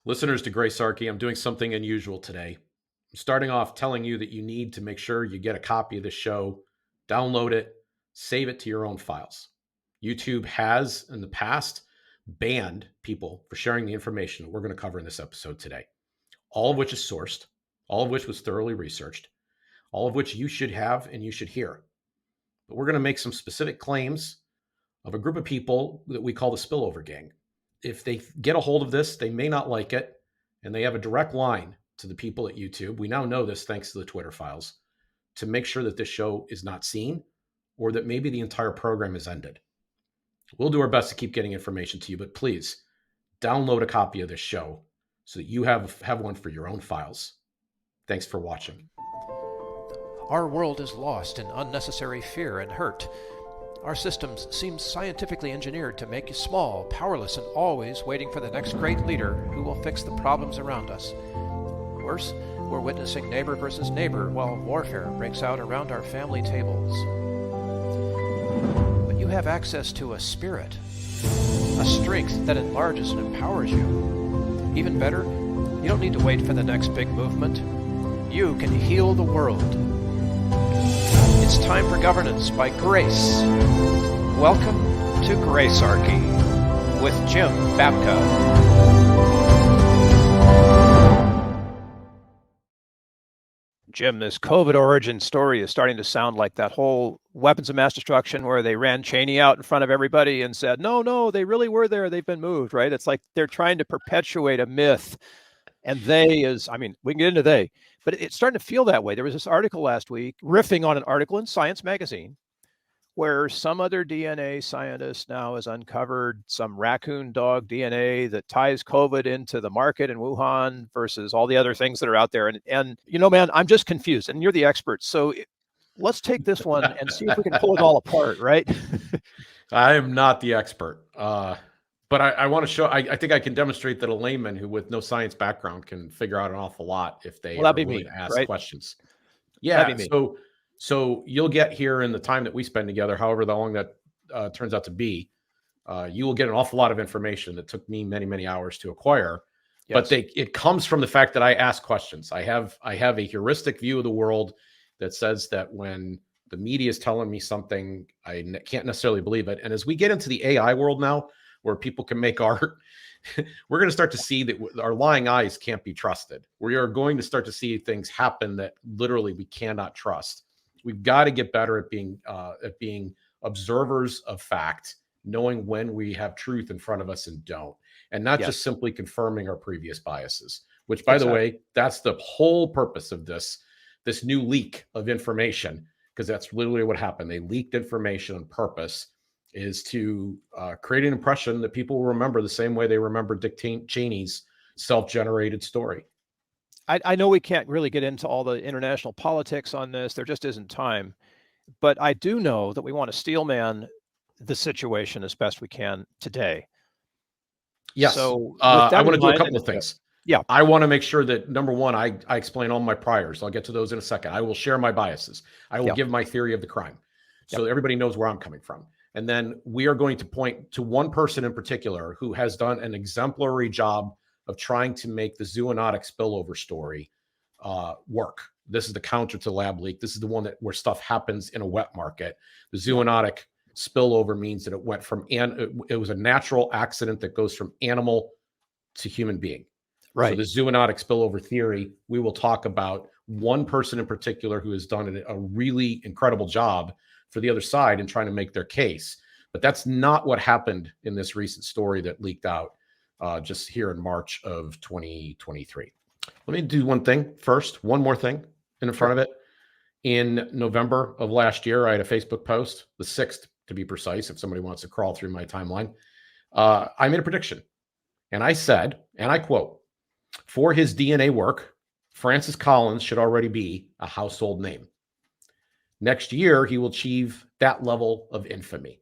Listeners to Gracearchy, I'm doing something unusual today. I'm starting off telling you that you need to make sure you get a copy of this show, download it, save it to your own files. YouTube has, in the past, banned people for sharing the information that we're going to cover in this episode today, all of which is sourced, all of which was thoroughly researched, all of which you should have and you should hear. But we're going to make some specific claims of a group of people that we call the Spillover Gang. If they get a hold of this, they may not like it, and they have a direct line to the people at YouTube. We now know this thanks to the Twitter files, to make sure that this show is not seen or that maybe the entire program is ended. We'll do our best to keep getting information to you, but please download a copy of this show so that you have one for your own files. Thanks for watching. Our world is lost in unnecessary fear and hurt. Our systems seem scientifically engineered to make you small, powerless, and always waiting for the next great leader who will fix the problems around us. Worse, we're witnessing neighbor versus neighbor while warfare breaks out around our family tables. But you have access to a spirit, a strength that enlarges and empowers you. Even better, you don't need to wait for the next big movement. You can heal the world. It's time for governance by grace. Welcome to Gracearchy with Jim Babka. Jim, this COVID origin story is starting to sound like that whole weapons of mass destruction where they ran Cheney out in front of everybody and said, no, they really were there. They've been moved, right? It's like they're trying to perpetuate a myth. And we can get into they, but it's starting to feel that way. There was this article last week, riffing on an article in Science magazine, where some other DNA scientist now has uncovered some raccoon dog DNA that ties COVID into the market in Wuhan versus all the other things that are out there. And man, I'm just confused, and you're the expert. So let's take this one and see if we can pull it all apart, right? I am not the expert. But I want to show, I think I can demonstrate that a layman who with no science background can figure out an awful lot if they are willing to ask questions. Yeah. So you'll get here in the time that we spend together, however long that turns out to be, you will get an awful lot of information that took me many, many hours to acquire. Yes. But it comes from the fact that I ask questions. I have a heuristic view of the world that says that when the media is telling me something, I can't necessarily believe it. And as we get into the AI world now, where people can make art, we're going to start to see that our lying eyes can't be trusted. We are going to start to see things happen that literally we cannot trust. We've got to get better at being observers of fact, knowing when we have truth in front of us and don't, and not just simply confirming our previous biases, which, by the way, that's the whole purpose of this new leak of information, because that's literally what happened. They leaked information on purpose, is to create an impression that people will remember the same way they remember Dick Cheney's self-generated story. I know we can't really get into all the international politics on this. There just isn't time. But I do know that we want to steelman the situation as best we can today. Yes. So I want to do a couple of things. Yeah. I want to make sure that, number one, I explain all my priors. I'll get to those in a second. I will share my biases. I will give my theory of the crime so everybody knows where I'm coming from. And then we are going to point to one person in particular who has done an exemplary job of trying to make the zoonotic spillover story work. This is the counter to lab leak. This is the one where stuff happens in a wet market. The zoonotic spillover means that it went from, it was a natural accident that goes from animal to human being. Right. So the zoonotic spillover theory, we will talk about one person in particular who has done a really incredible job for the other side in trying to make their case. But that's not what happened in this recent story that leaked out just here in March of 2023. Let me do one thing first, one more thing in front of it. In November of last year, I had a Facebook post, the 6th to be precise, if somebody wants to crawl through my timeline. I made a prediction, and I said, and I quote, "For his DNA work, Francis Collins should already be a household name. Next year, he will achieve that level of infamy.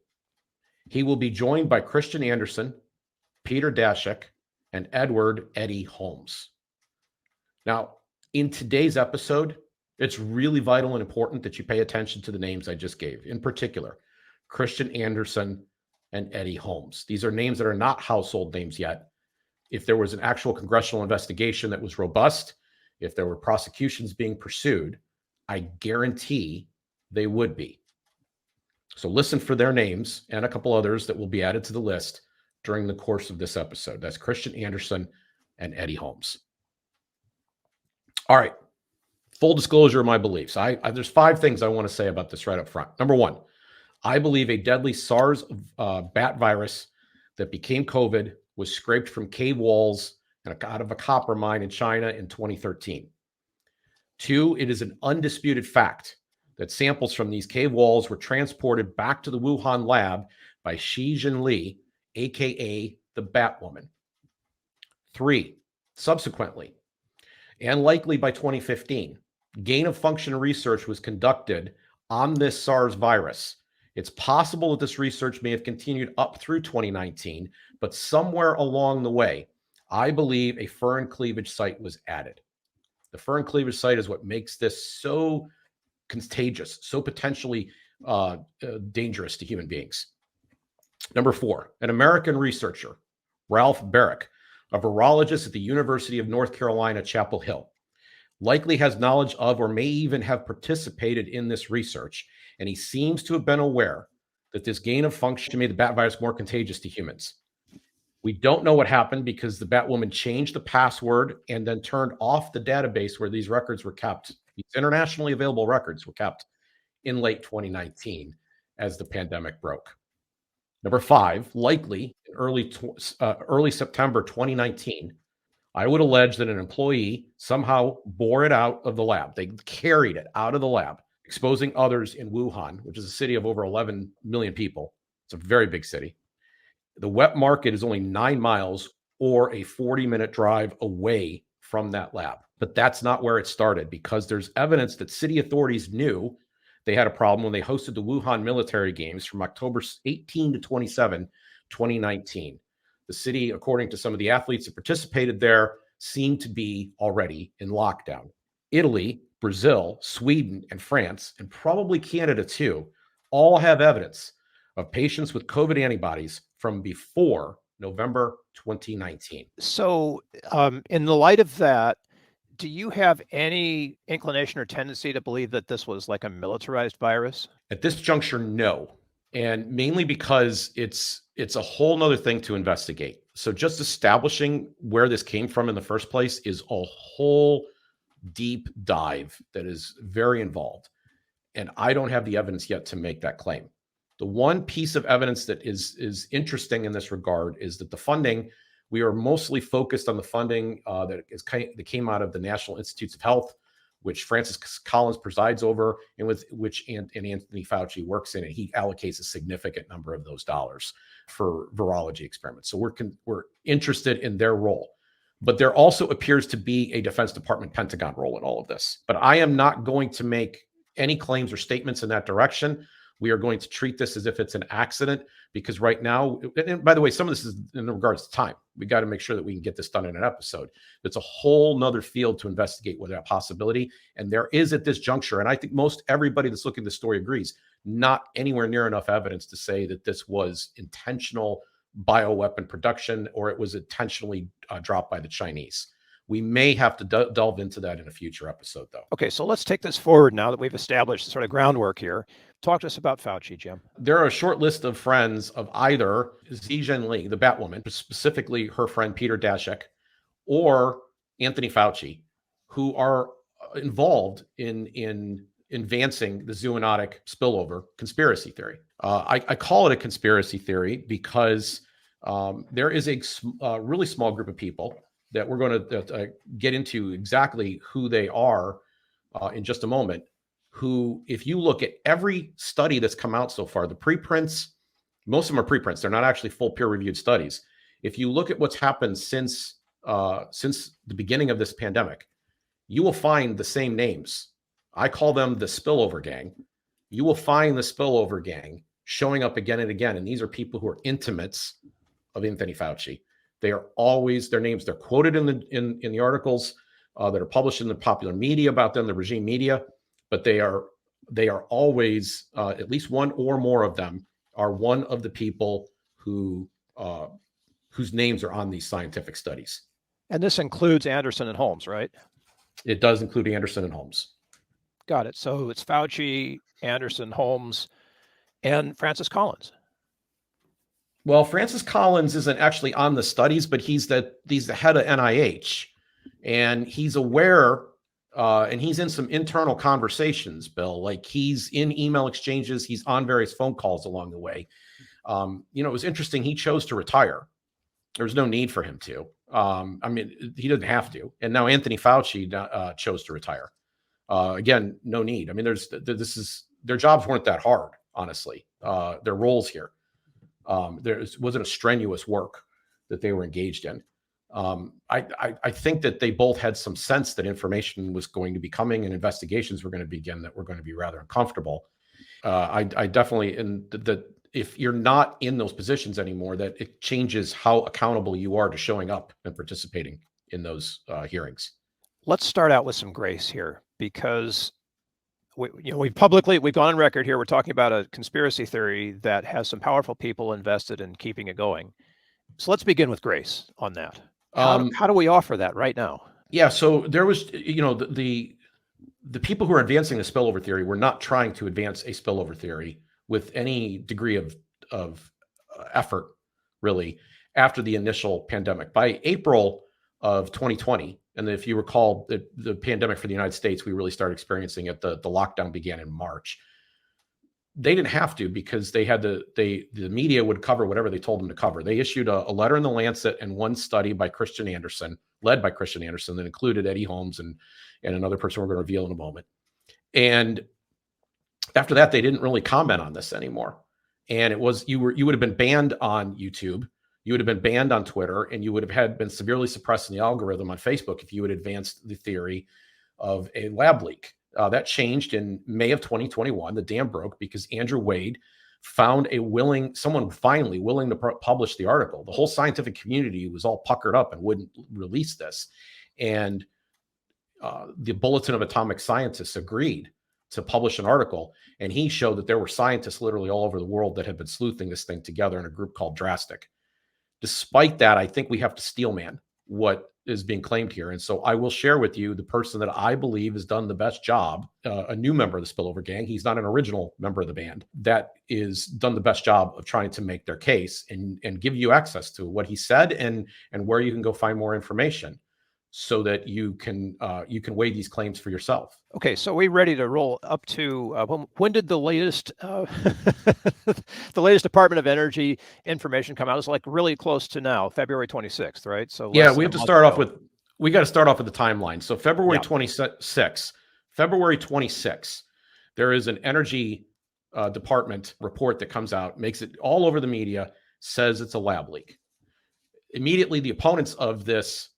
He will be joined by Christian Anderson, Peter Daszak, and Edward Eddie Holmes." Now, in today's episode, it's really vital and important that you pay attention to the names I just gave. In particular, Christian Anderson and Eddie Holmes. These are names that are not household names yet, if there was an actual congressional investigation that was robust, if there were prosecutions being pursued, I guarantee they would be. So listen for their names and a couple others that will be added to the list during the course of this episode. That's Christian Anderson and Eddie Holmes. All right. Full disclosure of my beliefs. There's 5 things I want to say about this right up front. Number 1, I believe a deadly SARS bat virus that became COVID was scraped from cave walls and out of a copper mine in China in 2013. 2, it is an undisputed fact that samples from these cave walls were transported back to the Wuhan lab by Xi Jinli, aka the Batwoman. 3, subsequently, and likely by 2015, gain-of-function research was conducted on this SARS virus. It's possible that this research may have continued up through 2019, but somewhere along the way, I believe a furin cleavage site was added. The furin cleavage site is what makes this so contagious, so potentially dangerous to human beings. Number 4, an American researcher, Ralph Barrick, a virologist at the University of North Carolina, Chapel Hill, likely has knowledge of or may even have participated in this research, and he seems to have been aware that this gain of function made the bat virus more contagious to humans. We don't know what happened because the Batwoman changed the password and then turned off the database where these records were kept. These internationally available records were kept in late 2019 as the pandemic broke. Number 5, likely in early September 2019, I would allege that an employee somehow bore it out of the lab. They carried it out of the lab, exposing others in Wuhan, which is a city of over 11 million people. It's a very big city. The wet market is only 9 miles or a 40-minute drive away from that lab. But that's not where it started, because there's evidence that city authorities knew they had a problem when they hosted the Wuhan military games from October 18 to 27, 2019. The city, according to some of the athletes that participated there, seemed to be already in lockdown. Italy, Brazil, Sweden, and France, and probably Canada too, all have evidence of patients with COVID antibodies from before November 2019. So in the light of that, do you have any inclination or tendency to believe that this was like a militarized virus? At this juncture, no. And mainly because it's a whole nother thing to investigate. So just establishing where this came from in the first place is a whole deep dive that is very involved. And I don't have the evidence yet to make that claim. The one piece of evidence that is interesting in this regard is that the funding, we are mostly focused on the funding that came out of the National Institutes of Health, which Francis Collins presides over, and with which Anthony Fauci works in, and he allocates a significant number of those dollars for virology experiments. So we're interested in their role. But there also appears to be a Defense Department Pentagon role in all of this. But I am not going to make any claims or statements in that direction. We are going to treat this as if it's an accident, because right now, and by the way, some of this is in regards to time. We got to make sure that we can get this done in an episode. It's a whole nother field to investigate with that possibility. And there is at this juncture, and I think most everybody that's looking at the story agrees, not anywhere near enough evidence to say that this was intentional bioweapon production or it was intentionally dropped by the Chinese. We may have to delve into that in a future episode, though. Okay, so let's take this forward now that we've established sort of groundwork here. Talk to us about Fauci, Jim. There are a short list of friends of either Xi Jinli, the Batwoman, specifically her friend Peter Daszak, or Anthony Fauci, who are involved in advancing the zoonotic spillover conspiracy theory. I call it a conspiracy theory because there is a really small group of people that we're going to get into exactly who they are in just a moment, who, if you look at every study that's come out so far, the preprints, most of them are preprints. They're not actually full peer-reviewed studies. If you look at what's happened since the beginning of this pandemic, you will find the same names. I call them the Spillover Gang. You will find the Spillover Gang showing up again and again. And these are people who are intimates of Anthony Fauci. They are always, their names, they're quoted in the articles that are published in the popular media about them, the regime media, but they are always, at least one or more of them are one of the people who whose names are on these scientific studies. And this includes Anderson and Holmes, right? It does include Anderson and Holmes. Got it. So it's Fauci, Anderson, Holmes, and Francis Collins. Well, Francis Collins isn't actually on the studies, but he's the head of NIH, and he's aware, and he's in some internal conversations, Bill. Like, he's in email exchanges, he's on various phone calls along the way. It was interesting. He chose to retire. There was no need for him to. I mean, he didn't have to. And now Anthony Fauci chose to retire. Again, no need. I mean, their jobs weren't that hard, honestly. Their roles here. There wasn't a strenuous work that they were engaged in. I think that they both had some sense that information was going to be coming and investigations were going to begin that were going to be rather uncomfortable. I definitely, and that if you're not in those positions anymore, that it changes how accountable you are to showing up and participating in those hearings. Let's start out with some grace here, because we've gone on record here. We're talking about a conspiracy theory that has some powerful people invested in keeping it going. So let's begin with grace on that. How do we offer that right now? Yeah. So there was, the people who are advancing the spillover theory were not trying to advance a spillover theory with any degree of effort, really, after the initial pandemic. By April of 2020, and if you recall, the pandemic for the United States, we really started experiencing it. The lockdown began in March. They didn't have to, because they had the media would cover whatever they told them to cover. They issued a letter in the Lancet and one study by Christian Anderson, led by Christian Anderson, that included Eddie Holmes and another person we're going to reveal in a moment. And after that, they didn't really comment on this anymore. And it was, you would have been banned on YouTube, you would have been banned on Twitter, and you would have been severely suppressed in the algorithm on Facebook if you had advanced the theory of a lab leak. That changed in May of 2021. The dam broke because Andrew Wade found someone finally willing to publish the article. The whole scientific community was all puckered up and wouldn't release this. And the Bulletin of Atomic Scientists agreed to publish an article, and he showed that there were scientists literally all over the world that had been sleuthing this thing together in a group called DRASTIC. Despite that, I think we have to steelman what is being claimed here. And so I will share with you the person that I believe has done the best job, a new member of the Spillover Gang. He's not an original member of the band, that is done the best job of trying to make their case and give you access to what he said and where you can go find more information, so that you can weigh these claims for yourself. Okay, so we're ready to roll up to when did the latest the latest Department of Energy information come out? It's like really close to now, February 26th, right? So yeah, we have to start off with the timeline. So February 26th, there is an Energy Department report that comes out, makes it all over the media, says it's a lab leak. Immediately, the opponents of this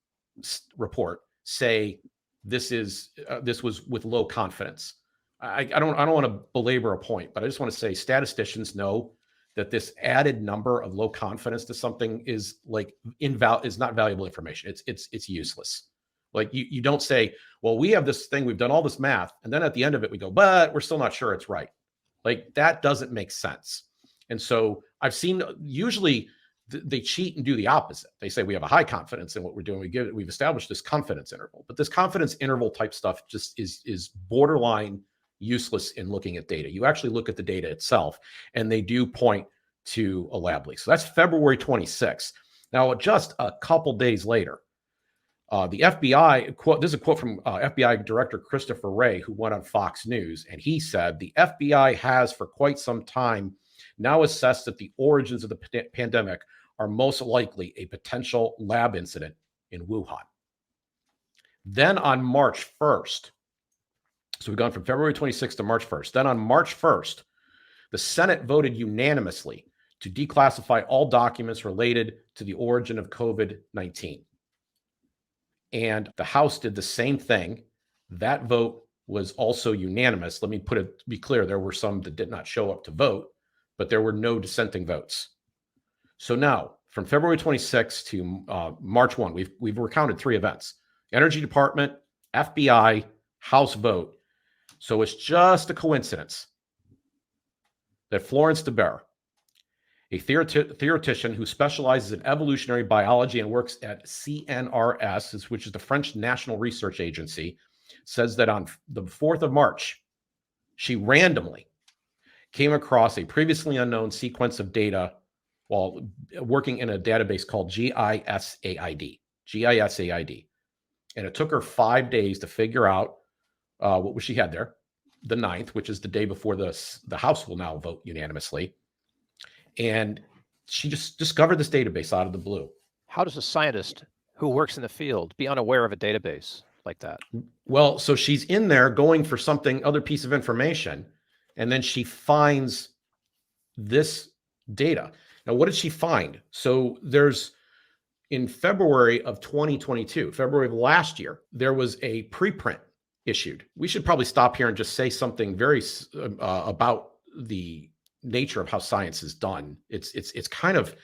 report say this was with low confidence. I don't want to belabor a point, but I just want to say statisticians know that this added number of low confidence to something is not valuable information. It's useless. Like, you don't say, well, we have this thing, we've done all this math, and then at the end of it we go, but we're still not sure it's right. Like, that doesn't make sense. And so I've seen, usually they cheat and do the opposite. They say we have a high confidence in what we're doing. We've established this confidence interval, but this confidence interval type stuff just is borderline useless in looking at data. You actually look at the data itself, and they do point to a lab leak. So that's February 26th. Now, just a couple days later, the FBI quote. This is a quote from FBI Director Christopher Wray, who went on Fox News, and he said the FBI has for quite some time now assessed that the origins of the pandemic are most likely a potential lab incident in Wuhan. Then on March 1st, so we've gone from February 26th to March 1st. Then on March 1st, the Senate voted unanimously to declassify all documents related to the origin of COVID-19. And the House did the same thing. That vote was also unanimous. Let me be clear, there were some that did not show up to vote, but there were no dissenting votes. So now, from February 26th to March 1, we've recounted 3 events: Energy Department, FBI, House vote. So it's just a coincidence that Florence Débarre a theoretician who specializes in evolutionary biology and works at CNRS, which is the French National Research Agency, says that on the 4th of March, she randomly came across a previously unknown sequence of data while working in a database called GISAID. And it took her 5 days to figure out what she had there, the 9th, which is the day before the House will now vote unanimously. And she just discovered this database out of the blue. How does a scientist who works in the field be unaware of a database like that? Well, so she's in there going for other piece of information, and then she finds this data. Now, what did she find? So in February of 2022, February of last year, there was a preprint issued. We should probably stop here and just say something very about the nature of how science is done. It's kind of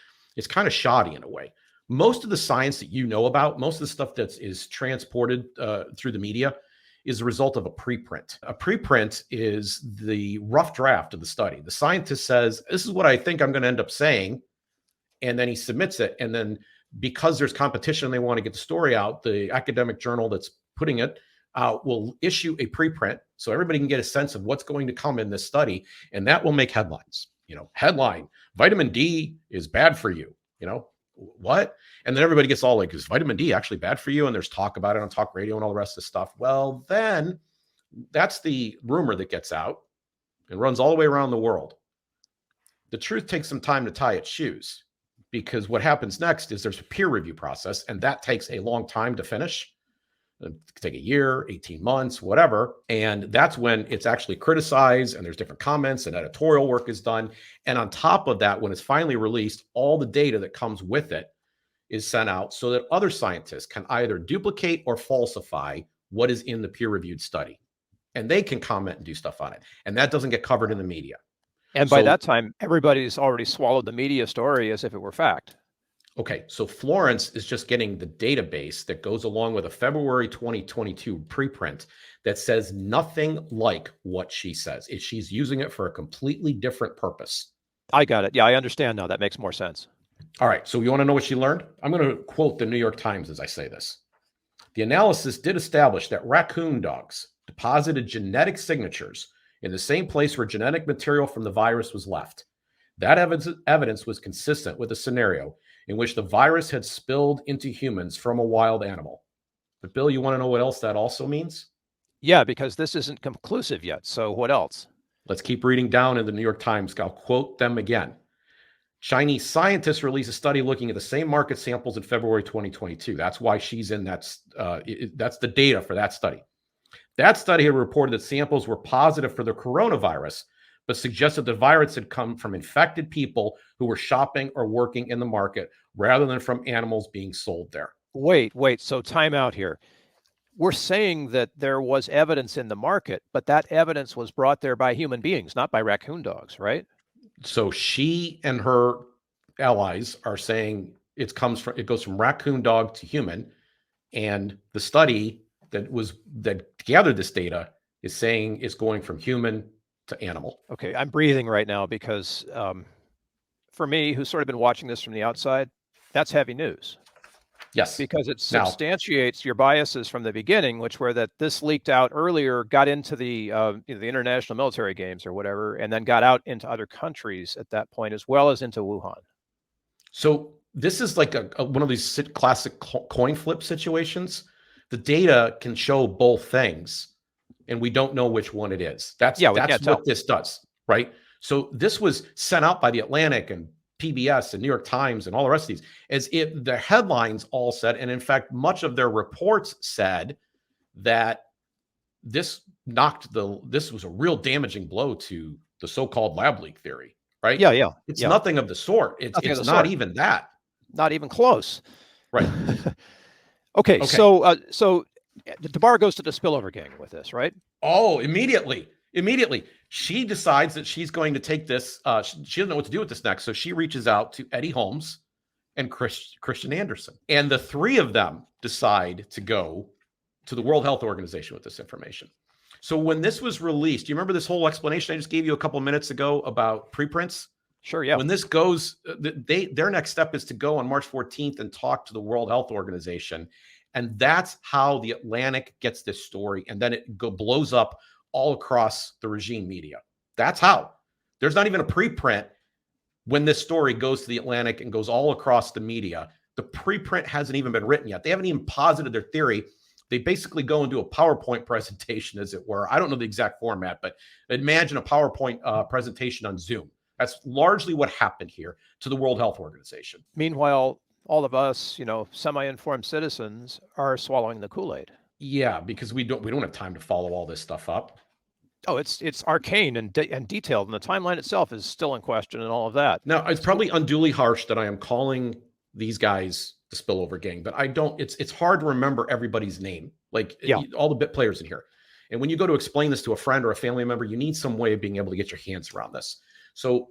shoddy in a way. Most of the science that you know about, most of the stuff that is transported through the media is a result of a preprint. A preprint is the rough draft of the study. The scientist says, this is what I think I'm going to end up saying. And then he submits it. And then because there's competition, they want to get the story out. The academic journal that's putting it out will issue a preprint so everybody can get a sense of what's going to come in this study. And that will make headlines. Headline, vitamin D is bad for you. What? And then everybody gets all like, is vitamin D actually bad for you? And there's talk about it on talk radio and all the rest of the stuff. Well, then that's the rumor that gets out and runs all the way around the world. The truth takes some time to tie its shoes, because what happens next is there's a peer review process, and that takes a long time to finish. It could take a year, 18 months, whatever. And that's when it's actually criticized, and there's different comments and editorial work is done. And on top of that, when it's finally released, all the data that comes with it is sent out so that other scientists can either duplicate or falsify what is in the peer-reviewed study. And they can comment and do stuff on it. And that doesn't get covered in the media. And by that time, everybody's already swallowed the media story as if it were fact. Okay, so Florence is just getting the database that goes along with a February 2022 preprint that says nothing like what she says. She's using it for a completely different purpose. I got it. Yeah, I understand now. That makes more sense. All right, so you want to know what she learned? I'm going to quote the New York Times as I say this. The analysis did establish that raccoon dogs deposited genetic signatures in the same place where genetic material from the virus was left. That evidence was consistent with a scenario in which the virus had spilled into humans from a wild animal. But Bill, you want to know what else that also means? Yeah, because this isn't conclusive yet. So what else? Let's keep reading down in the New York Times. I'll quote them again. Chinese scientists released a study looking at the same market samples in February 2022. That's why she's in that's the data for that study. That study had reported that samples were positive for the coronavirus, but suggested the virus had come from infected people who were shopping or working in the market rather than from animals being sold there. Wait. So time out here. We're saying that there was evidence in the market, but that evidence was brought there by human beings, not by raccoon dogs, right? So she and her allies are saying it goes from raccoon dog to human, and the study that gathered this data is saying it's going from human to animal. Okay, I'm breathing right now because for me, who's sort of been watching this from the outside, that's heavy news. Yes. Because it substantiates your biases from the beginning, which were that this leaked out earlier, got into the international military games or whatever, and then got out into other countries at that point, as well as into Wuhan. So this is like one of these classic coin flip situations. The data can show both things, and we don't know which one it is. That's what this does, right? So this was sent out by the Atlantic and PBS and New York Times and all the rest of these, as if the headlines all said, and in fact, much of their reports said that this was a real damaging blow to the so-called lab leak theory, right? Yeah. It's nothing of the sort. It's not even that. Not even close. Right. Okay. So Débarre goes to the Spillover Gang with this, right? Oh, immediately. She decides that she's going to take this. She doesn't know what to do with this next. So she reaches out to Eddie Holmes and Christian Anderson. And the three of them decide to go to the World Health Organization with this information. So when this was released, do you remember this whole explanation I just gave you a couple minutes ago about preprints? Sure, yeah. When this goes, their next step is to go on March 14th and talk to the World Health Organization. And that's how the Atlantic gets this story. And then it blows up all across the regime media. That's how. There's not even a preprint when this story goes to the Atlantic and goes all across the media. The preprint hasn't even been written yet. They haven't even posited their theory. They basically go and do a PowerPoint presentation, as it were. I don't know the exact format, but imagine a PowerPoint presentation on Zoom. That's largely what happened here to the World Health Organization. Meanwhile, all of us, semi-informed citizens are swallowing the Kool-Aid. Yeah, because we don't have time to follow all this stuff up. Oh, it's arcane and detailed, and the timeline itself is still in question and all of that. Now, it's probably unduly harsh that I am calling these guys the Spillover Gang, but I don't. It's hard to remember everybody's name, all the bit players in here. And when you go to explain this to a friend or a family member, you need some way of being able to get your hands around this. So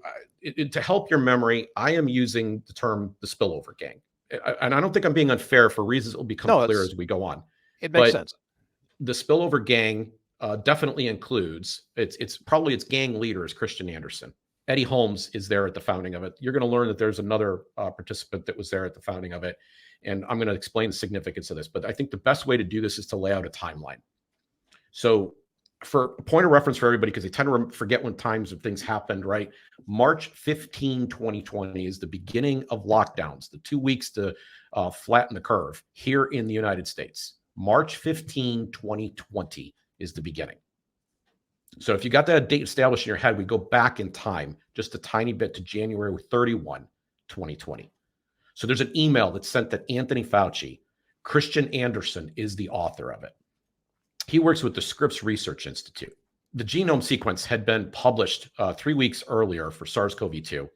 to help your memory, I am using the term the Spillover Gang. And I don't think I'm being unfair for reasons that will become clear as we go on. It makes sense. The Spillover Gang definitely includes, it's probably its gang leader is Christian Anderson. Eddie Holmes is there at the founding of it. You're going to learn that there's another participant that was there at the founding of it. And I'm going to explain the significance of this. But I think the best way to do this is to lay out a timeline. So for a point of reference for everybody, because they tend to forget when times of things happened, right? March 15, 2020 is the beginning of lockdowns, the 2 weeks to flatten the curve here in the United States. March 15, 2020 is the beginning. So if you got that date established in your head, we go back in time just a tiny bit to January 31, 2020. So there's an email that's sent to Anthony Fauci. Christian Anderson is the author of it. He works with the Scripps Research Institute. The genome sequence had been published 3 weeks earlier for SARS-CoV-2,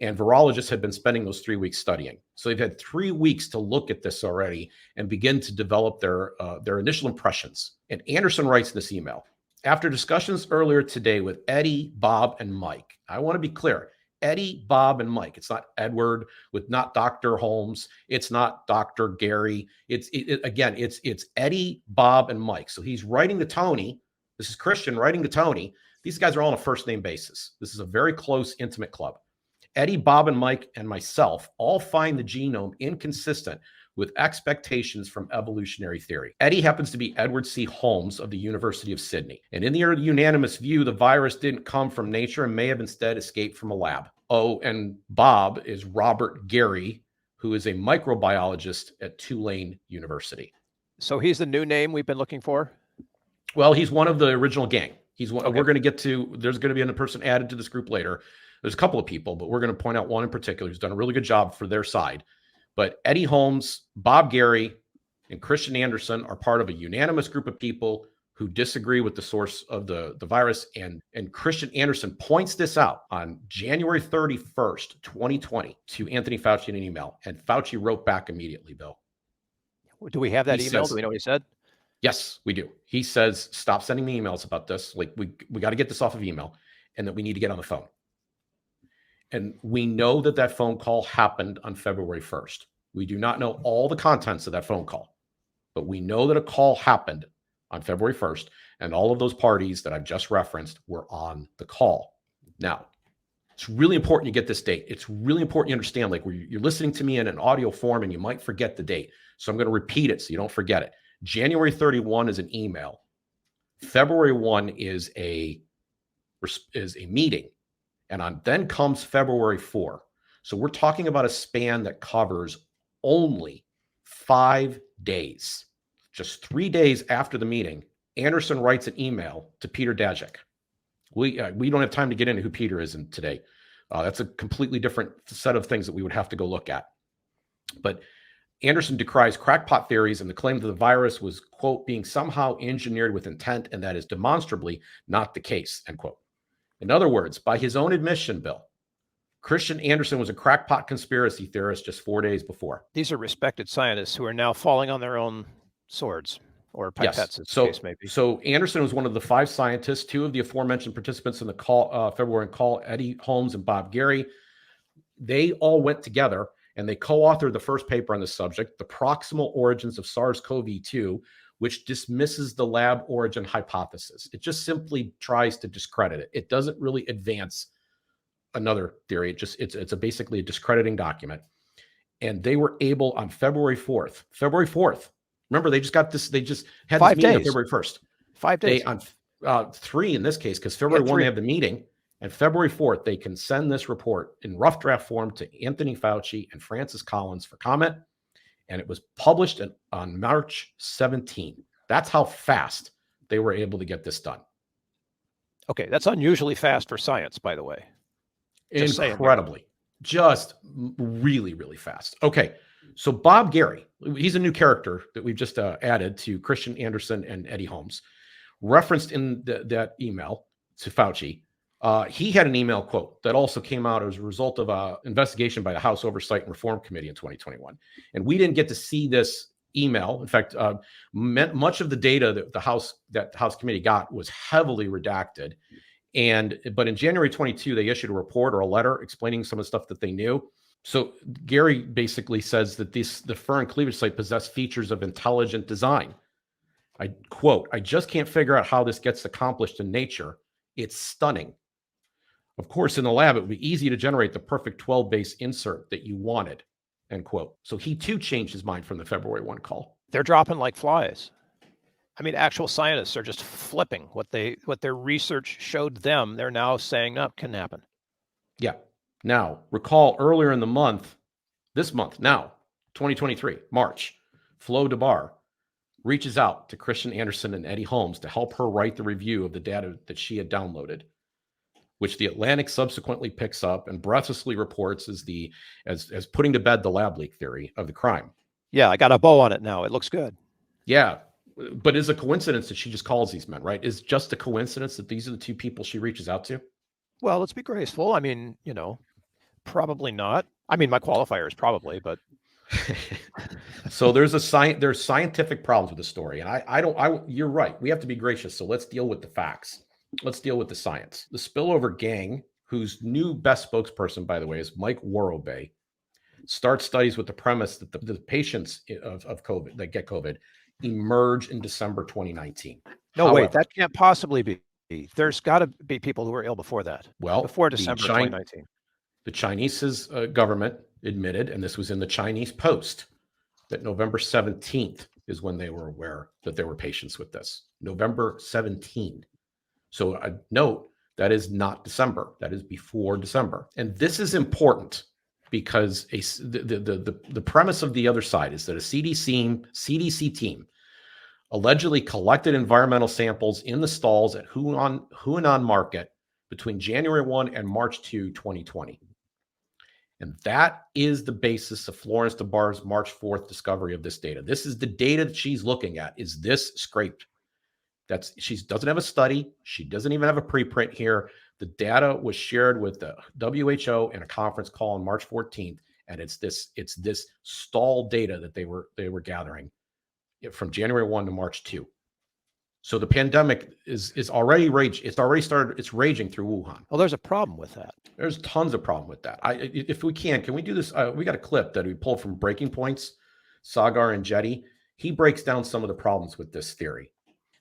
and virologists had been spending those 3 weeks studying. So they've had 3 weeks to look at this already and begin to develop their initial impressions. And Anderson writes this email. After discussions earlier today with Eddie, Bob, and Mike, I want to be clear. Eddie, Bob, and Mike. It's not Edward, with not Dr. Holmes. It's not Dr. Garry. It's Eddie, Bob, and Mike. So he's writing to Tony. This is Christian writing to Tony. These guys are all on a first name basis. This is a very close, intimate club. Eddie, Bob, and Mike, and myself all find the genome inconsistent with expectations from evolutionary theory. Eddie happens to be Edward C. Holmes of the University of Sydney. And in the unanimous view, the virus didn't come from nature and may have instead escaped from a lab. Oh, and Bob is Robert Garry, who is a microbiologist at Tulane University. So he's the new name we've been looking for? Well, he's one of the original gang. He's one. Okay. We're going to get to, there's going to be another person added to this group later. There's a couple of people, but we're going to point out one in particular who's done a really good job for their side. But Eddie Holmes, Bob Garry, and Christian Anderson are part of a unanimous group of people who disagree with the source of the virus. And Christian Anderson points this out on January 31st, 2020 to Anthony Fauci in an email. And Fauci wrote back immediately, Bill. Do we have that email? Do we know what he said? Yes, we do. He says, stop sending me emails about this. Like we got to get this off of email and that we need to get on the phone. And we know that that phone call happened on February 1st. We do not know all the contents of that phone call, but we know that a call happened on February 1st, and all of those parties that I've just referenced were on the call. Now, it's really important you get this date. It's really important you understand, like you're listening to me in an audio form and you might forget the date. So I'm going to repeat it so you don't forget it. January 31 is an email. February 1 is a meeting. And then comes February 4. So we're talking about a span that covers only 5 days. Just 3 days after the meeting, Anderson writes an email to Peter Daszak. We don't have time to get into who Peter is today. That's a completely different set of things that we would have to go look at. But Anderson decries crackpot theories and the claim that the virus was, quote, being somehow engineered with intent, and that is demonstrably not the case, end quote. In other words, by his own admission, Bill, Christian Anderson was a crackpot conspiracy theorist just 4 days before. These are respected scientists who are now falling on their own swords or pipettes, yes. as the case may be. So Anderson was one of the 5 scientists. 2 of the aforementioned participants in the call, February call, Eddie Holmes and Bob Garry. They all went together and they co-authored the first paper on the subject, The Proximal Origins of SARS-CoV-2, which dismisses the lab origin hypothesis. It just simply tries to discredit it. It doesn't really advance another theory. It's basically a discrediting document. And they were able on February 4th. Remember, they just got this. They just had this meeting on February 1st. 5 days. They on 3 in this case, because February 1 they have the meeting, and February 4th they can send this report in rough draft form to Anthony Fauci and Francis Collins for comment. And it was published on March 17. That's how fast they were able to get this done. Okay, that's unusually fast for science, by the way. Incredibly. Just really, really fast. Okay, so Bob Garry, he's a new character that we've just added to Christian Anderson and Eddie Holmes, referenced in that email to Fauci. He had an email quote that also came out as a result of an investigation by the House Oversight and Reform Committee in 2021. And we didn't get to see this email. In fact, much of the data that the House committee got was heavily redacted. But in January 22, they issued a report or a letter explaining some of the stuff that they knew. So Garry basically says that the fur and cleavage site possess features of intelligent design. I quote, "I just can't figure out how this gets accomplished in nature. It's stunning. Of course, in the lab, it would be easy to generate the perfect 12-base insert that you wanted," end quote. So he too changed his mind from the February 1 call. They're dropping like flies. I mean, actual scientists are just flipping what their research showed them. They're now saying, no, can happen. Yeah. Now, recall earlier in the month, this month, now, 2023, March, Flo Débarre reaches out to Christian Anderson and Eddie Holmes to help her write the review of the data that she had downloaded, which the Atlantic subsequently picks up and breathlessly reports as putting to bed the lab leak theory of the crime. Yeah, I got a bow on it now. It looks good. Yeah. But is it a coincidence that she just calls these men, right? Is just a coincidence that these are the two people she reaches out to? Well, let's be graceful. I mean, probably not. I mean, my qualifier is probably, but. So there's scientific problems with the story. And you're right. We have to be gracious. So let's deal with the facts. Let's deal with the science. The Spillover Gang, whose new best spokesperson, by the way, is Mike Worobey, starts studies with the premise that the patients of COVID that get COVID emerge in December 2019. No, wait, that can't possibly be. There's got to be people who were ill before that. Well, before December 2019. The Chinese government admitted, and this was in the Chinese Post, that November 17th is when they were aware that there were patients with this. November 17. So note, that is not December. That is before December. And this is important because the premise of the other side is that a CDC team allegedly collected environmental samples in the stalls at Huanan Market between January 1 and March 2, 2020. And that is the basis of Florence Débarre's March 4th discovery of this data. This is the data that she's looking at. Is this scraped? She doesn't have a study. She doesn't even have a preprint here. The data was shared with the WHO in a conference call on March 14th, and it's this stall data that they were gathering from January 1 to March 2. So the pandemic is already raging. It's already started. It's raging through Wuhan. Well, there's a problem with that. There's tons of problem with that. If we can we do this? We got a clip that we pulled from Breaking Points, Sagar and Jetty. He breaks down some of the problems with this theory.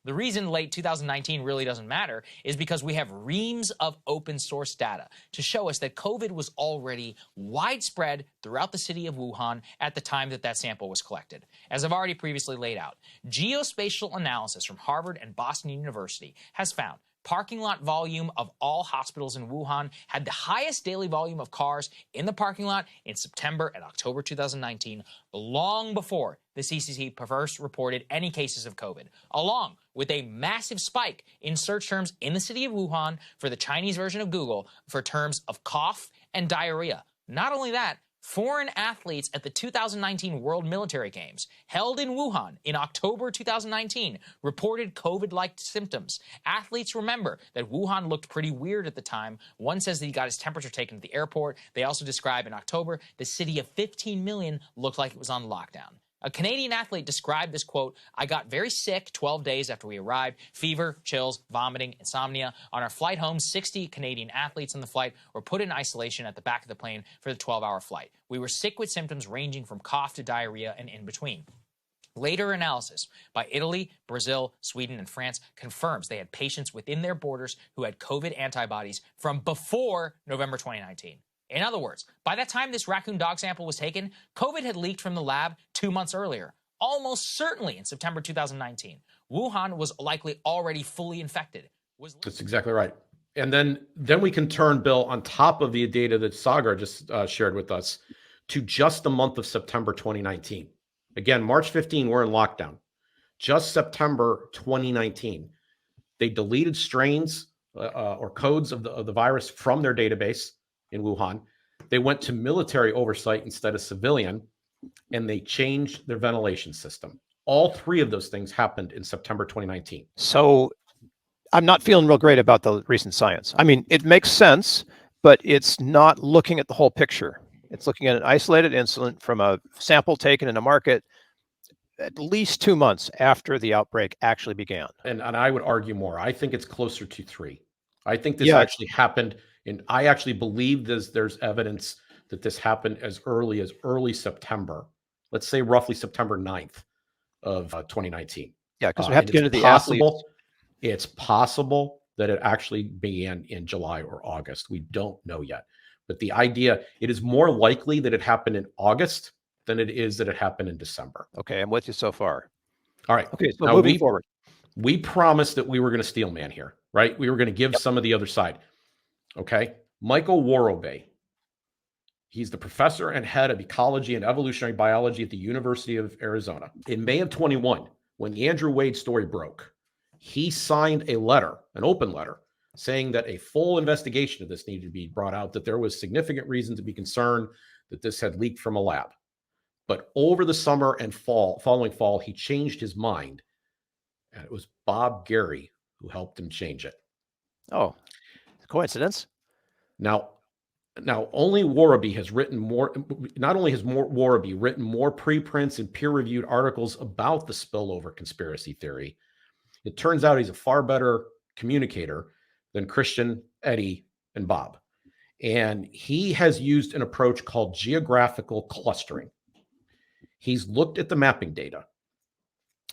The reason late 2019 really doesn't matter is because we have reams of open source data to show us that COVID was already widespread throughout the city of Wuhan at the time that sample was collected. As I've already previously laid out, geospatial analysis from Harvard and Boston University has found parking lot volume of all hospitals in Wuhan had the highest daily volume of cars in the parking lot in September and October 2019, long before the CCC first reported any cases of COVID, along with a massive spike in search terms in the city of Wuhan for the Chinese version of Google for terms of cough and diarrhea. Not only that, foreign athletes at the 2019 World Military Games, held in Wuhan in October 2019, reported COVID-like symptoms. Athletes remember that Wuhan looked pretty weird at the time. One says that he got his temperature taken at the airport. They also describe in October, the city of 15 million looked like it was on lockdown. A Canadian athlete described this, quote, "I got very sick 12 days after we arrived, fever, chills, vomiting, insomnia. On our flight home, 60 Canadian athletes on the flight were put in isolation at the back of the plane for the 12-hour flight. We were sick with symptoms ranging from cough to diarrhea and in between." Later analysis by Italy, Brazil, Sweden, and France confirms they had patients within their borders who had COVID antibodies from before November 2019. In other words, by the time this raccoon dog sample was taken, COVID had leaked from the lab 2 months earlier, almost certainly in September 2019. Wuhan was likely already fully infected. That's exactly right. And then we can turn, Bill, on top of the data that Sagar just shared with us, to just the month of September 2019. Again, March 15, we're in lockdown. Just September 2019, they deleted strains or codes of the virus from their database in Wuhan. They went to military oversight instead of civilian, and they changed their ventilation system. All three of those things happened in September 2019. So I'm not feeling real great about the recent science. I mean, it makes sense, but it's not looking at the whole picture. It's looking at an isolated incident from a sample taken in a market at least 2 months after the outbreak actually began. And I would argue more. I think it's closer to 3. I think this actually happened, and I actually believe there's evidence that this happened as early September. Let's say roughly September 9th of 2019. Yeah, because we have to get into the athletes. It's possible that it actually began in July or August. We don't know yet. But the idea, it is more likely that it happened in August than it is that it happened in December. Okay, I'm with you so far. All right. Okay, so now moving forward. We promised that we were going to steel man here, right? We were going to give some of the other side. Okay. Michael Worobey. He's the professor and head of ecology and evolutionary biology at the University of Arizona. In May of 21, when the Andrew Wade story broke, he signed a letter, an open letter, saying that a full investigation of this needed to be brought out, that there was significant reason to be concerned that this had leaked from a lab. But over the summer and following fall, he changed his mind. And it was Bob Garry who helped him change it. Oh, coincidence? Now only Worobey has written more. Not only has Worobey written more preprints and peer-reviewed articles about the spillover conspiracy theory, it turns out he's a far better communicator than Christian, Eddie, and Bob. And he has used an approach called geographical clustering. He's looked at the mapping data,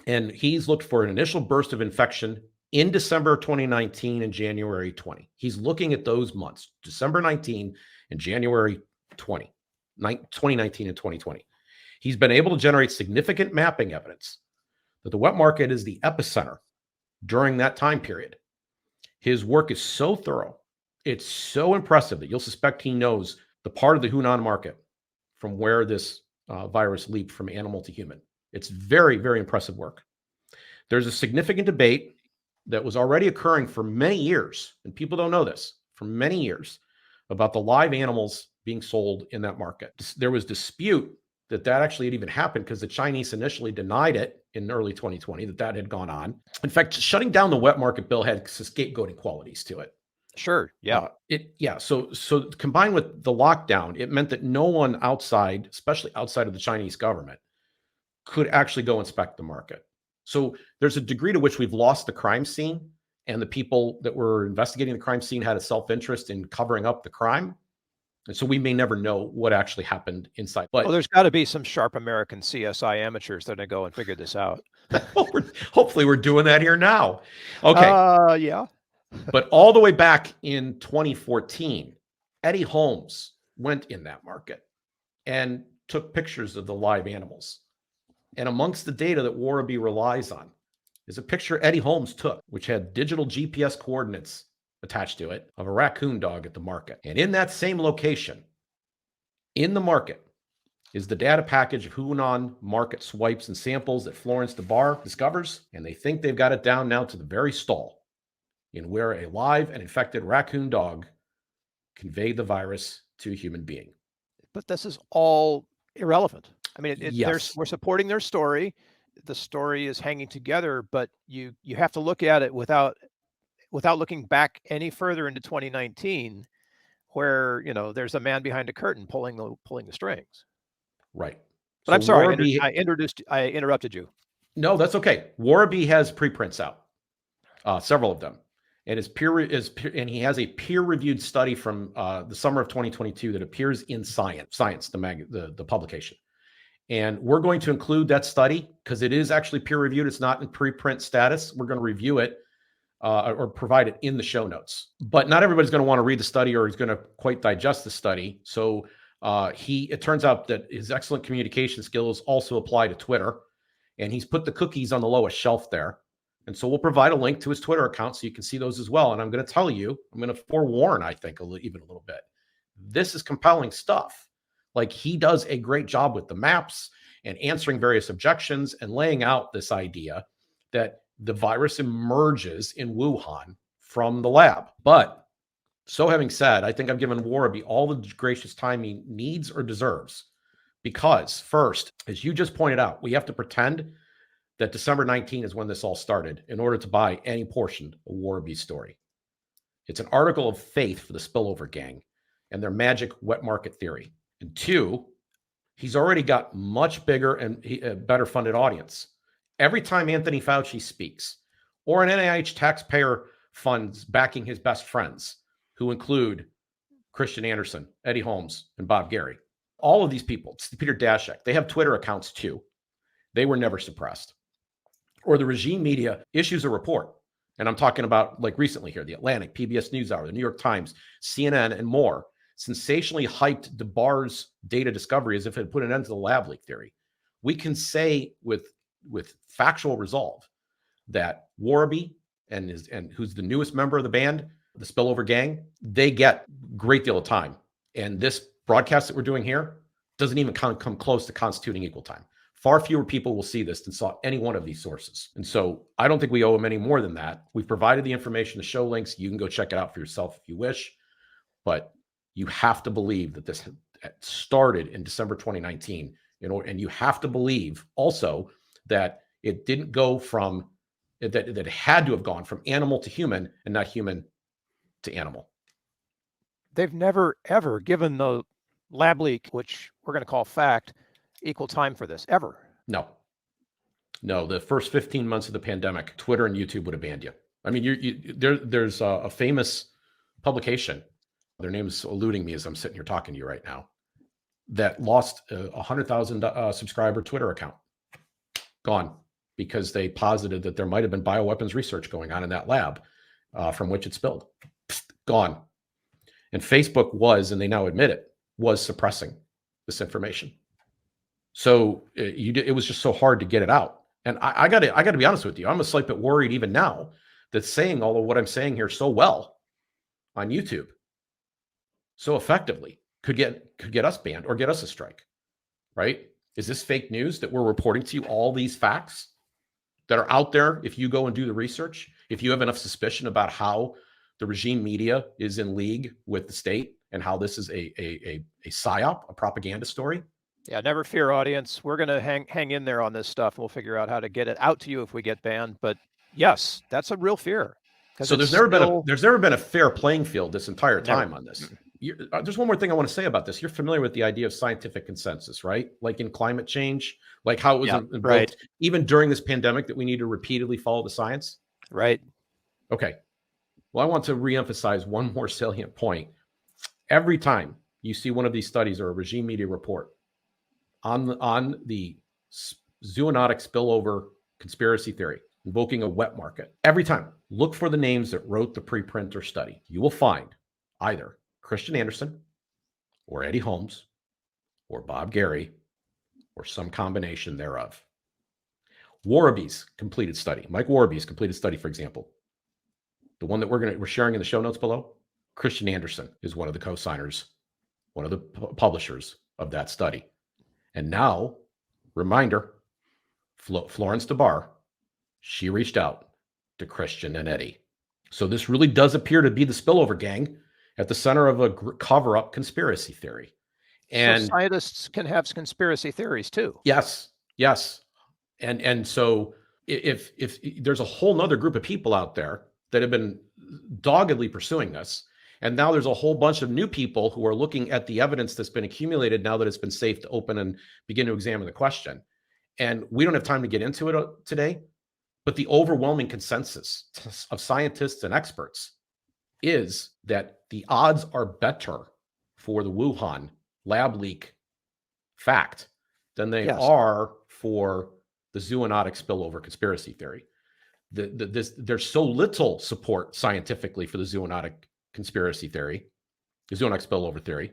and he's looked for an initial burst of infection in December 2019 and January 20. He's looking at those months, December 19 and January 2019 and 2020. He's been able to generate significant mapping evidence that the wet market is the epicenter during that time period. His work is so thorough, it's so impressive that you'll suspect he knows the part of the Hunan market from where this virus leaped from animal to human. It's very, very impressive work. There's a significant debate that was already occurring for many years, and people don't know this, for many years, about the live animals being sold in that market. There was dispute that actually had even happened because the Chinese initially denied it in early 2020, that had gone on. In fact, shutting down the wet market, Bill, had scapegoating qualities to it. Sure. Yeah. So combined with the lockdown, it meant that no one outside, especially outside of the Chinese government, could actually go inspect the market. So there's a degree to which we've lost the crime scene, and the people that were investigating the crime scene had a self-interest in covering up the crime. And so we may never know what actually happened inside. But there's got to be some sharp American CSI amateurs that are going to go and figure this out. Hopefully we're doing that here now. Okay. Yeah. But all the way back in 2014, Eddie Holmes went in that market and took pictures of the live animals. And amongst the data that Worobey relies on is a picture Eddie Holmes took, which had digital GPS coordinates attached to it of a raccoon dog at the market. And in that same location, in the market, is the data package of Hunan market swipes and samples that Florence Débarre discovers. And they think they've got it down now to the very stall in where a live and infected raccoon dog conveyed the virus to a human being. But this is all irrelevant. I mean, yes. We're supporting their story. The story is hanging together, but you have to look at it without looking back any further into 2019, where there's a man behind a curtain pulling the strings. Right. But so I'm sorry, I interrupted you. No, that's okay. Worobey has preprints out, several of them, and and he has a peer-reviewed study from the summer of 2022 that appears in Science, the publication. And we're going to include that study because it is actually peer reviewed. It's not in preprint status. We're going to review it or provide it in the show notes. But not everybody's going to want to read the study or is going to quite digest the study. So it turns out that his excellent communication skills also apply to Twitter. And he's put the cookies on the lowest shelf there. And so we'll provide a link to his Twitter account so you can see those as well. And I'm going to tell you, I'm going to forewarn, I think, even a little bit. This is compelling stuff. Like, he does a great job with the maps and answering various objections and laying out this idea that the virus emerges in Wuhan from the lab. But so having said, I think I've given Worobey all the gracious time he needs or deserves. Because first, as you just pointed out, we have to pretend that December 19 is when this all started in order to buy any portion of Worobey's story. It's an article of faith for the Spillover Gang and their magic wet market theory. And two, he's already got much bigger and better funded audience. Every time Anthony Fauci speaks, or an NIH taxpayer funds backing his best friends, who include Christian Anderson, Eddie Holmes, and Bob Garry, all of these people, Peter Daszak, they have Twitter accounts too. They were never suppressed. Or the regime media issues a report. And I'm talking about, like, recently here, the Atlantic, PBS News Hour, the New York Times, CNN, and more, sensationally hyped Débarre's data discovery as if it had put an end to the lab leak theory. We can say with factual resolve that Worobey and who's the newest member of the band, the Spillover Gang, they get a great deal of time. And this broadcast that we're doing here doesn't even come close to constituting equal time. Far fewer people will see this than saw any one of these sources. And so I don't think we owe them any more than that. We've provided the information, the show links. You can go check it out for yourself if you wish. But you have to believe that this started in December 2019. And you have to believe also that it didn't go from, that it had to have gone from animal to human and not human to animal. They've never, ever given the lab leak, which we're going to call fact, equal time for this, ever. No, the first 15 months of the pandemic, Twitter and YouTube would have banned you. I mean, there's a famous publication, their name is eluding me as I'm sitting here talking to you right now, that lost a 100,000 subscriber Twitter account. Gone, because they posited that there might have been bioweapons research going on in that lab from which it spilled. Gone. And Facebook was, and they now admit it, was suppressing this information. So it was just so hard to get it out. And I got to be honest with you. I'm a slight bit worried even now that saying all of what I'm saying here so well on YouTube, so effectively, could get us banned or get us a strike, right? Is this fake news that we're reporting to you all these facts that are out there? If you go and do the research, if you have enough suspicion about how the regime media is in league with the state and how this is a psyop, a propaganda story. Yeah, never fear, audience. We're going to hang in there on this stuff. We'll figure out how to get it out to you if we get banned. But yes, that's a real fear. So there's never been a fair playing field this entire time on this. There's one more thing I want to say about this. You're familiar with the idea of scientific consensus, right? Like in climate change, like how it was invoked, right, even during this pandemic, that we need to repeatedly follow the science. Right. Okay. Well, I want to reemphasize one more salient point. Every time you see one of these studies or a regime media report on the zoonotic spillover conspiracy theory, invoking a wet market, every time, look for the names that wrote the preprint or study. You will find either Christian Anderson or Eddie Holmes or Bob Garry or some combination thereof. Worobey's completed study, Mike Worobey's completed study, for example, the one that we're sharing in the show notes below, Christian Anderson is one of the co-signers, one of the publishers of that study. And now, reminder, Florence Débarre, she reached out to Christian and Eddie. So this really does appear to be the Spillover Gang at the center of a cover-up conspiracy theory. And so scientists can have conspiracy theories too. Yes. And so if there's a whole nother group of people out there that have been doggedly pursuing this, and now there's a whole bunch of new people who are looking at the evidence that's been accumulated now that it's been safe to open and begin to examine the question. And we don't have time to get into it today, but the overwhelming consensus of scientists and experts is that the odds are better for the Wuhan lab leak fact than they are for the zoonotic spillover conspiracy theory. There's so little support scientifically for the zoonotic conspiracy theory, the zoonotic spillover theory,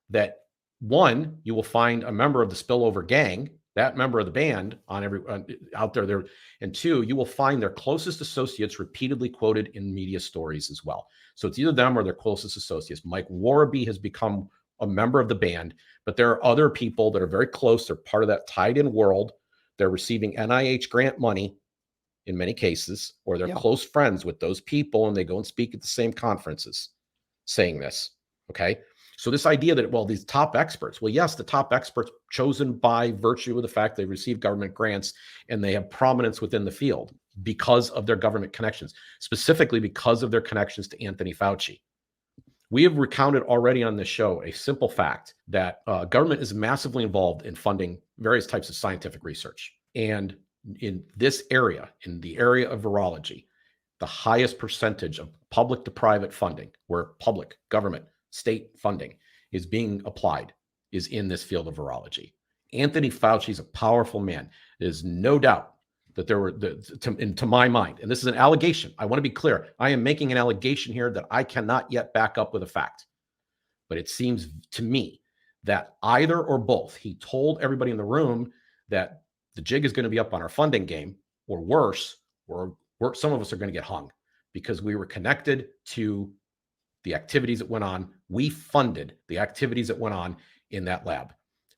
that one, you will find a member of the Spillover Gang, that member of the band out there, and two, you will find their closest associates repeatedly quoted in media stories as well. So it's either them or their closest associates. Mike Worobey has become a member of the band, but there are other people that are very close. They're part of that tied-in world. They're receiving NIH grant money in many cases, or they're close friends with those people, and they go and speak at the same conferences saying this, okay? So this idea that, well, these top experts, well, yes, the top experts chosen by virtue of the fact they receive government grants and they have prominence within the field because of their government connections, specifically because of their connections to Anthony Fauci. We have recounted already on this show a simple fact that government is massively involved in funding various types of scientific research. And in this area, in the area of virology, the highest percentage of public to private funding, where public, government, state funding is being applied, is in this field of virology. Anthony Fauci is a powerful man. There's no doubt that there were, to my mind, and this is an allegation. I want to be clear. I am making an allegation here that I cannot yet back up with a fact. But it seems to me that either or both, he told everybody in the room that the jig is going to be up on our funding game, or worse, or some of us are going to get hung because we were connected to the activities that went on. We funded the activities that went on in that lab.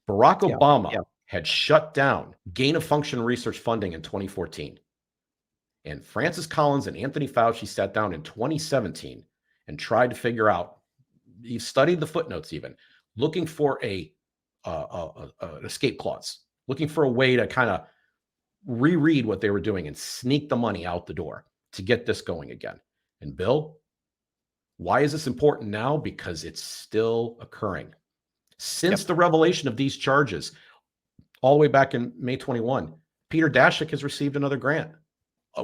Barack Obama had shut down gain-of-function research funding in 2014. And Francis Collins and Anthony Fauci sat down in 2017 and tried to figure out, he studied the footnotes even, looking for an escape clause, looking for a way to kind of reread what they were doing and sneak the money out the door to get this going again. And Bill, why is this important now? Because it's still occurring. Since the revelation of these charges, all the way back in May 21, Peter Daszak has received another grant.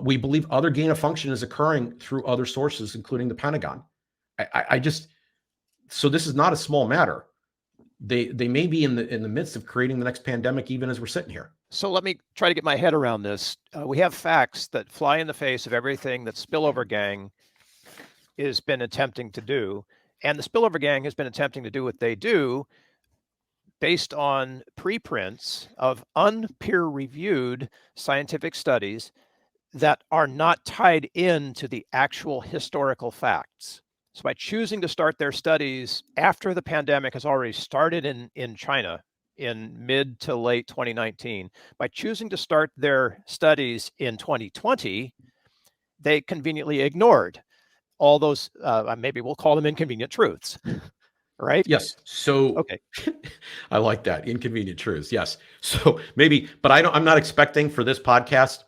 We believe other gain of function is occurring through other sources, including the Pentagon. So this is not a small matter. They may be in the midst of creating the next pandemic, even as we're sitting here. So let me try to get my head around this. We have facts that fly in the face of everything that Spillover Gang has been attempting to do. And the Spillover Gang has been attempting to do what they do based on preprints of unpeer-reviewed scientific studies that are not tied into the actual historical facts. So by choosing to start their studies after the pandemic has already started in China in mid to late 2019, by choosing to start their studies in 2020, they conveniently ignored all those, maybe we'll call them inconvenient truths, right? Yes. So, okay. I like that. Inconvenient truths. Yes. So maybe, but I'm not expecting for this podcast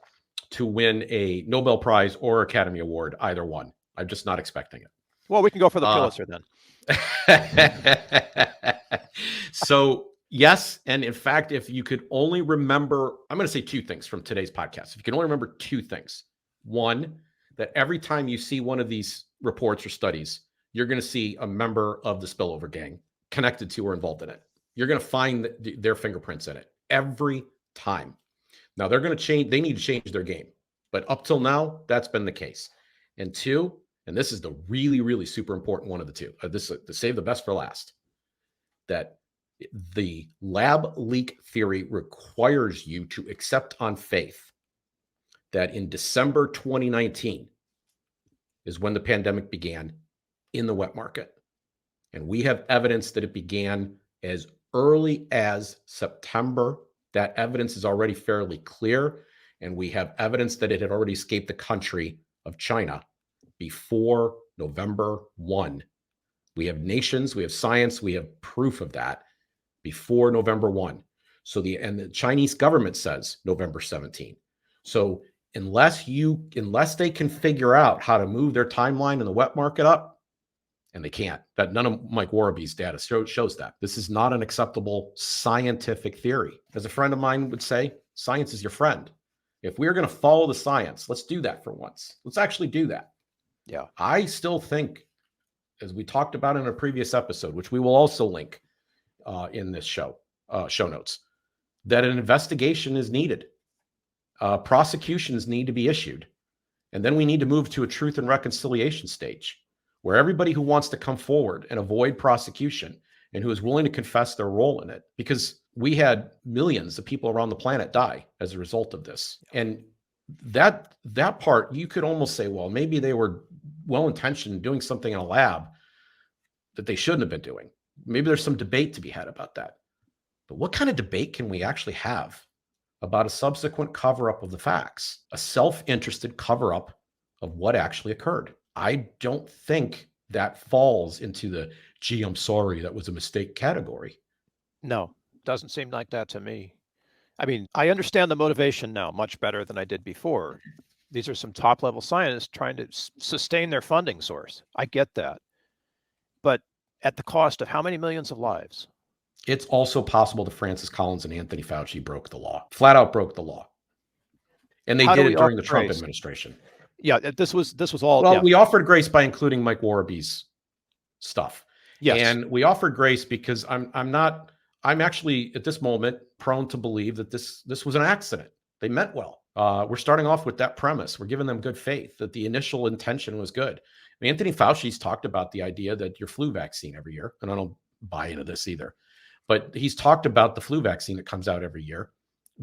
to win a Nobel Prize or Academy Award, either one. I'm just not expecting it. Well, we can go for the Pulitzer then. So, yes. And in fact, if you could only remember, I'm going to say two things from today's podcast. If you can only remember two things. One, that every time you see one of these reports or studies, you're going to see a member of the Spillover Gang connected to or involved in it. You're going to find their fingerprints in it every time. Now, they're going to change. They need to change their game. But up till now, that's been the case. And two, and this is the really, really super important one of the two, this to save the best for last, that the lab leak theory requires you to accept on faith that in December 2019 is when the pandemic began in the wet market. And we have evidence that it began as early as September. That evidence is already fairly clear. And we have evidence that it had already escaped the country of China before November 1. We have nations, we have science, we have proof of that before November 1. So the Chinese government says November 17. So unless they can figure out how to move their timeline in the wet market up, and they can't, that none of Mike Worobey's data shows that. This is not an acceptable scientific theory. As a friend of mine would say, science is your friend. If we're going to follow the science, let's do that for once. Let's actually do that. Yeah. I still think, as we talked about in a previous episode, which we will also link in this show notes, that an investigation is needed. Prosecutions need to be issued. And then we need to move to a truth and reconciliation stage where everybody who wants to come forward and avoid prosecution and who is willing to confess their role in it, because we had millions of people around the planet die as a result of this. And that part, you could almost say, well, maybe they were well-intentioned doing something in a lab that they shouldn't have been doing. Maybe there's some debate to be had about that. But what kind of debate can we actually have about a subsequent cover-up of the facts, a self-interested cover-up of what actually occurred? I don't think that falls into the, gee, I'm sorry, that was a mistake category. No, doesn't seem like that to me. I mean, I understand the motivation now much better than I did before. These are some top-level scientists trying to sustain their funding source. I get that. But at the cost of how many millions of lives? It's also possible that Francis Collins and Anthony Fauci broke the law, flat out broke the law. And they did it during the Trump administration. Yeah, this was all. Well, we offered grace by including Mike Worobey's stuff. Yes. And we offered grace because I'm actually at this moment prone to believe that this was an accident. They meant well. We're starting off with that premise. We're giving them good faith that the initial intention was good. Anthony Fauci's talked about the idea that your flu vaccine every year, and I don't buy into this either, but he's talked about the flu vaccine that comes out every year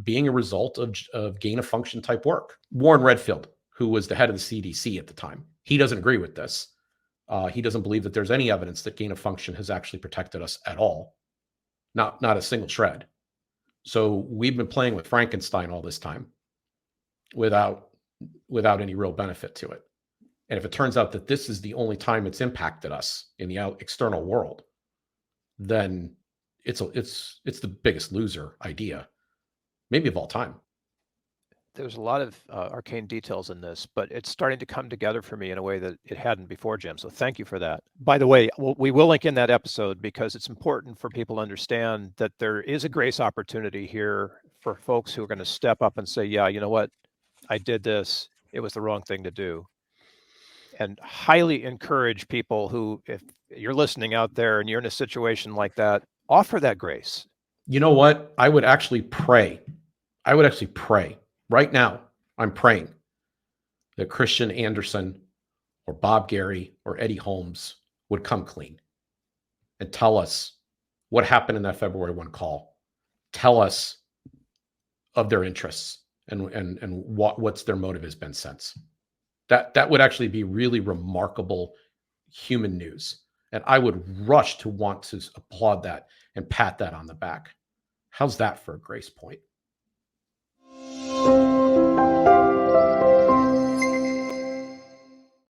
being a result of gain of function type work. Warren Redfield, who was the head of the CDC at the time, he doesn't agree with this. He doesn't believe that there's any evidence that gain of function has actually protected us at all. Not a single shred. So we've been playing with Frankenstein all this time without any real benefit to it. And if it turns out that this is the only time it's impacted us in the external world, then it's the biggest loser idea, maybe of all time. There's a lot of arcane details in this, but it's starting to come together for me in a way that it hadn't before, Jim. So thank you for that. By the way, we will link in that episode because it's important for people to understand that there is a grace opportunity here for folks who are going to step up and say, yeah, you know what? I did this. It was the wrong thing to do. And highly encourage people who, if you're listening out there and you're in a situation like that, offer that grace. You know what? I would actually pray. Right now, I'm praying that Christian Anderson or Bob Garry or Eddie Holmes would come clean and tell us what happened in that February 1 call. Tell us of their interests and what's their motive has been since. That would actually be really remarkable human news. And I would rush to want to applaud that and pat that on the back. How's that for a grace point?